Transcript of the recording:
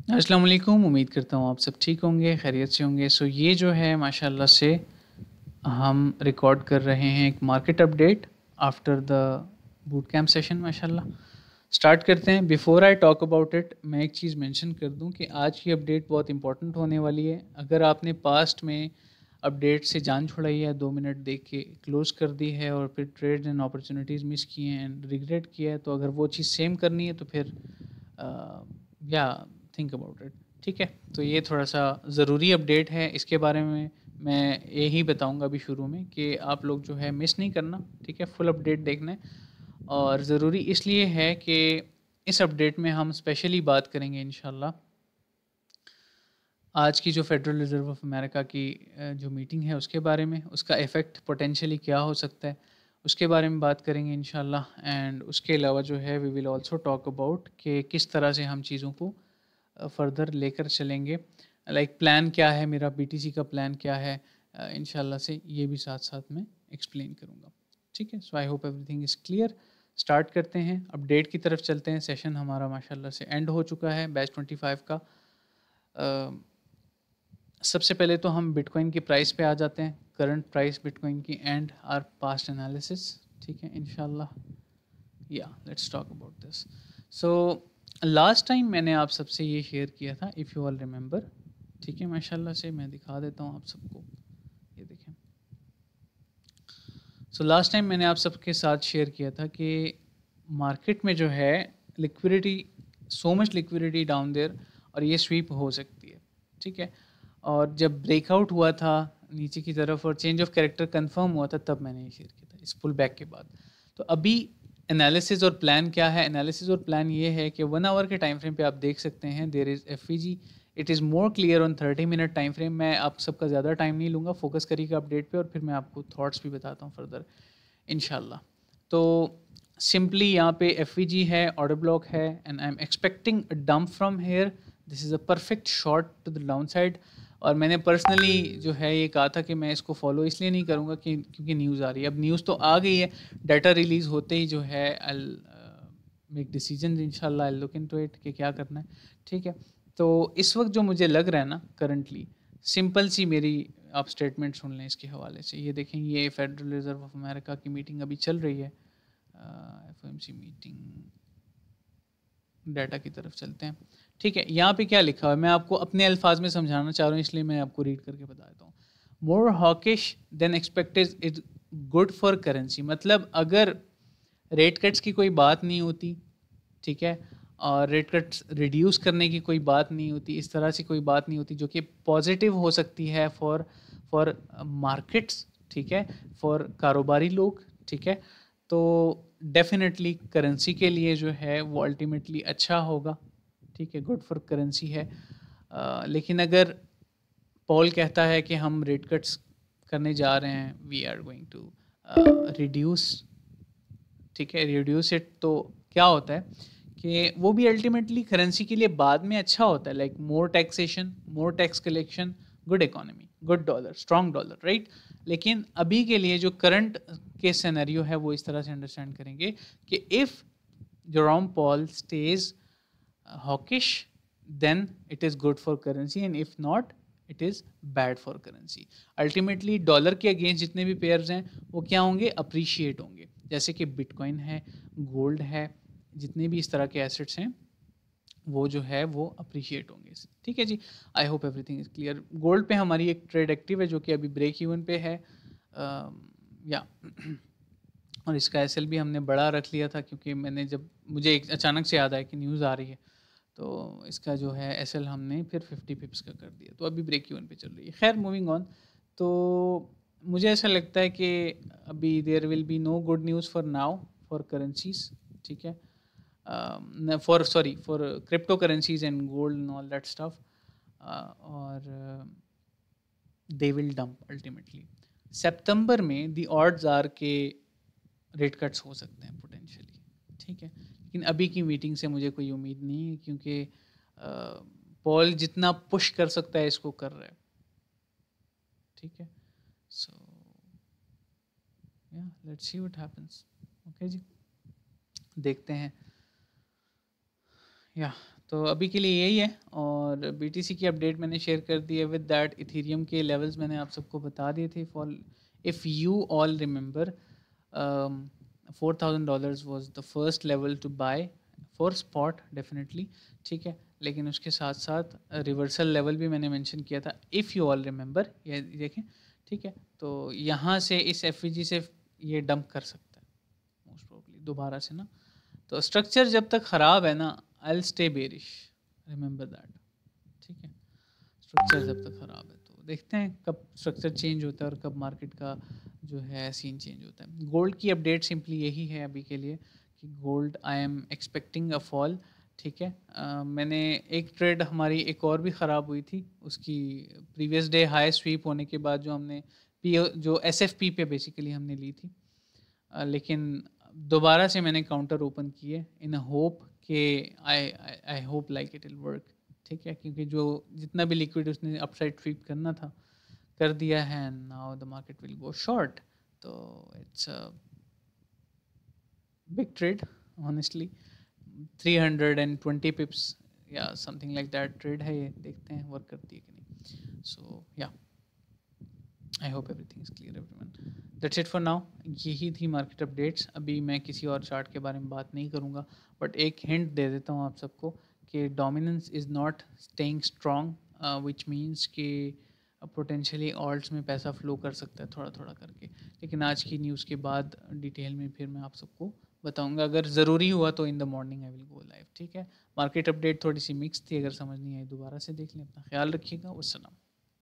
अस्सलाम वालेकुम। उम्मीद करता हूँ आप सब ठीक होंगे, खैरियत से होंगे। सो ये जो है माशाल्लाह से हम रिकॉर्ड कर रहे हैं एक market update after the boot camp session माशाल्लाह। स्टार्ट करते हैं। Before I talk about it, मैं एक चीज़ मेंशन कर दूं कि आज की अपडेट बहुत इंपॉर्टेंट होने वाली है। अगर आपने पास्ट में अपडेट से जान छुड़ाई है, 2 मिनट देख के क्लोज कर दी है और फिर ट्रेड एंड अपॉर्चुनिटीज़ मिस किए हैं एंड रिग्रेट किया है, तो अगर वो चीज़ सेम करनी है तो फिर या थिंक अबाउट इट। ठीक है, तो ये थोड़ा सा ज़रूरी अपडेट है। इसके बारे में मैं यही बताऊंगा अभी शुरू में कि आप लोग जो है मिस नहीं करना। ठीक है, फुल अपडेट देखना है। और ज़रूरी इसलिए है कि इस अपडेट में हम स्पेशली बात करेंगे इंशाल्लाह आज की जो फेडरल रिज़र्व ऑफ अमेरिका की जो मीटिंग है उसके बारे में, उसका इफ़ेक्ट पोटेंशियली क्या हो सकता है उसके बारे में बात करेंगे इंशाल्लाह। एंड उसके अलावा जो है we will also talk about कि किस तरह से हम चीज़ों को फर्दर लेकर चलेंगे। लाइक प्लान क्या है मेरा, बीटीसी का प्लान क्या है, इंशाल्लाह से ये भी साथ साथ में एक्सप्लेन करूँगा। ठीक है, so I hope everything is clear. Start करते हैं, अपडेट की तरफ चलते हैं। सेशन हमारा माशाल्लाह से एंड हो चुका है बैच 25 का। सबसे पहले तो हम बिटकॉइन की प्राइस पे आ जाते हैं, करंट प्राइस बिटकॉइन की एंड आर पास्ट एनालिसिस। ठीक है इंशाल्लाह, या let's talk about this. So last time मैंने आप सबसे ये शेयर किया था, इफ़ यू ऑल रिमेंबर। ठीक है, माशाल्लाह से मैं दिखा देता हूँ आप सबको, ये देखें। सो लास्ट टाइम मैंने आप सबके साथ शेयर किया था कि मार्केट में जो है liquidity, so much liquidity down there, और ये स्वीप हो सकती है। ठीक है, और जब ब्रेकआउट हुआ था नीचे की तरफ और चेंज ऑफ कैरेक्टर कंफर्म हुआ था, तब मैंने ये शेयर किया था इस पुल बैक के बाद। तो अभी एनालिसिस और प्लान क्या है? एनालिसिस और प्लान ये है कि 1 आवर के टाइम फ्रेम पे आप देख सकते हैं there is FVG. It is more clear on 30 minute time frame. मैं आप सबका ज़्यादा टाइम नहीं लूँगा, फोकस करिएगा अपडेट पे और फिर मैं आपको थॉट्स भी बताता हूँ फर्दर इंशाल्लाह। तो सिंपली यहाँ पे एफवीजी है, ऑर्डर ब्लॉक है, and I am expecting a dump from here. This is a perfect shot to the down side. और मैंने पर्सनली जो है ये कहा था कि मैं इसको फॉलो इसलिए नहीं करूँगा कि क्योंकि न्यूज़ आ रही है। अब न्यूज़ तो आ गई है, डाटा रिलीज़ होते ही जो है आई मेक डिसीजन इंशाल्लाह, आई लुक इनटू इट कि क्या करना है। ठीक है, तो इस वक्त जो मुझे लग रहा है ना करंटली, सिंपल सी मेरी आप स्टेटमेंट सुन लें इसके हवाले से। ये देखें, ये फेडरल रिजर्व ऑफ अमेरिका की मीटिंग अभी चल रही है। एफओएमसी मीटिंग डाटा की तरफ चलते हैं। ठीक है, यहाँ पे क्या लिखा हुआ है मैं आपको अपने अल्फाज में समझाना चाह रहा हूँ, इसलिए मैं आपको रीड करके बता देता हूँ। More hawkish than expected is good for currency. मतलब अगर रेट कट्स की कोई बात नहीं होती, ठीक है, और रेट कट्स रिड्यूस करने की कोई बात नहीं होती, इस तरह से कोई बात नहीं होती जो कि पॉजिटिव हो सकती है फॉर फॉर मार्केट्स। ठीक है, फॉर कारोबारी लोग। ठीक है, तो डेफिनेटली करेंसी के लिए जो है वो अल्टीमेटली अच्छा होगा। ठीक है, गुड फॉर करेंसी है। लेकिन अगर पॉल कहता है कि हम रेट कट्स करने जा रहे हैं, we are going to reduce, ठीक है, रिड्यूस इट, तो क्या होता है कि वो भी अल्टीमेटली करेंसी के लिए बाद में अच्छा होता है। Like more taxation, more tax collection, good economy, good dollar, strong dollar, right. लेकिन अभी के लिए जो करंट के सिनेरियो है वो इस तरह से अंडरस्टैंड करेंगे कि if Jerome Paul stage hawkish, then it is good for currency, and if not it is bad for currency. Ultimately dollar के अगेंस्ट जितने भी पेयर्स हैं वो क्या होंगे, अप्रिशिएट होंगे। जैसे कि बिटकॉइन है, गोल्ड है, जितने भी इस तरह के एसेट्स हैं वो जो है वो अप्रिशिएट होंगे। ठीक है जी, I hope everything is clear. Gold पे हमारी एक ट्रेड एक्टिव है जो कि अभी ब्रेक इवन पे है, या और इसका एसएल भी हमने बड़ा रख लिया था क्योंकि मैंने जब मुझे एक अचानक से याद आया कि न्यूज़ आ रही है, तो इसका जो है एसएल हमने फिर 50 पिप्स का कर दिया, तो अभी ब्रेक इवन पे चल रही है। खैर, मूविंग ऑन। तो मुझे ऐसा लगता है कि अभी there will be no good news for now for currencies. ठीक है, for sorry for crypto currencies and gold and all that stuff, और दे विल डंप अल्टीमेटली। सितंबर में द ऑड्स आर के रेट कट्स हो सकते हैं पोटेंशियली। ठीक है, लेकिन अभी की मीटिंग से मुझे कोई उम्मीद नहीं है क्योंकि पॉल जितना पुश कर सकता है इसको कर रहा है। ठीक है, so yeah let's see what happens. Okay जी, देखते हैं। या तो अभी के लिए यही है। और और BTC की अपडेट मैंने शेयर कर दी है। विद दैट इथेरियम के लेवल्स मैंने आप सबको बता दिए थे। For if you all remember, $4,000 was the first level to buy for spot definitely, ठीक है। लेकिन उसके साथ साथ रिवर्सल लेवल भी मैंने मेंशन किया था, इफ़ यू ऑल रिमेंबर, ये देखें, ठीक है। तो यहाँ से इस एफवीजी से ये डंप कर सकता है मोस्ट प्रोबेबली दोबारा से ना। तो स्ट्रक्चर जब तक ख़राब है ना, I will stay bearish, remember that, ठीक है। स्ट्रक्चर जब तक ख़राब है तो देखते हैं कब स्ट्रक्चर चेंज होता है और कब मार्केट का जो है सीन चेंज होता है। गोल्ड की अपडेट सिंपली यही है अभी के लिए कि gold I am expecting a fall, ठीक है। मैंने एक ट्रेड हमारी एक और भी ख़राब हुई थी, उसकी प्रीवियस डे हाई स्वीप होने के बाद जो हमने जो SFP पे बेसिकली हमने ली थी, लेकिन दोबारा से मैंने काउंटर ओपन किए इन अ होप कि I hope like it will work, ठीक है। क्योंकि जो जितना भी लिक्विड उसने अपसाइड स्वीप करना था कर दिया है, and now the market will go short. तो it's a big trade honestly, 320 pips या समथिंग लाइक दैट ट्रेड है ये, देखते हैं वर्क करती है कि नहीं। सो या आई hope everything is clear everyone, that's it for now. यही थी मार्केट अपडेट्स। अभी मैं किसी और चार्ट के बारे में बात नहीं करूँगा, बट एक हिंट दे देता हूँ आप सबको कि dominance is not staying strong, which means कि पोटेंशियली ऑल्ट्स में पैसा फ्लो कर सकता है थोड़ा थोड़ा करके। लेकिन आज की न्यूज़ के बाद डिटेल में फिर मैं आप सबको बताऊंगा, अगर ज़रूरी हुआ तो in the morning I will go live, ठीक है। मार्केट अपडेट थोड़ी सी मिक्स थी, अगर समझ नहीं आई दोबारा से देख लें। अपना ख्याल रखिएगा, वस्सलाम।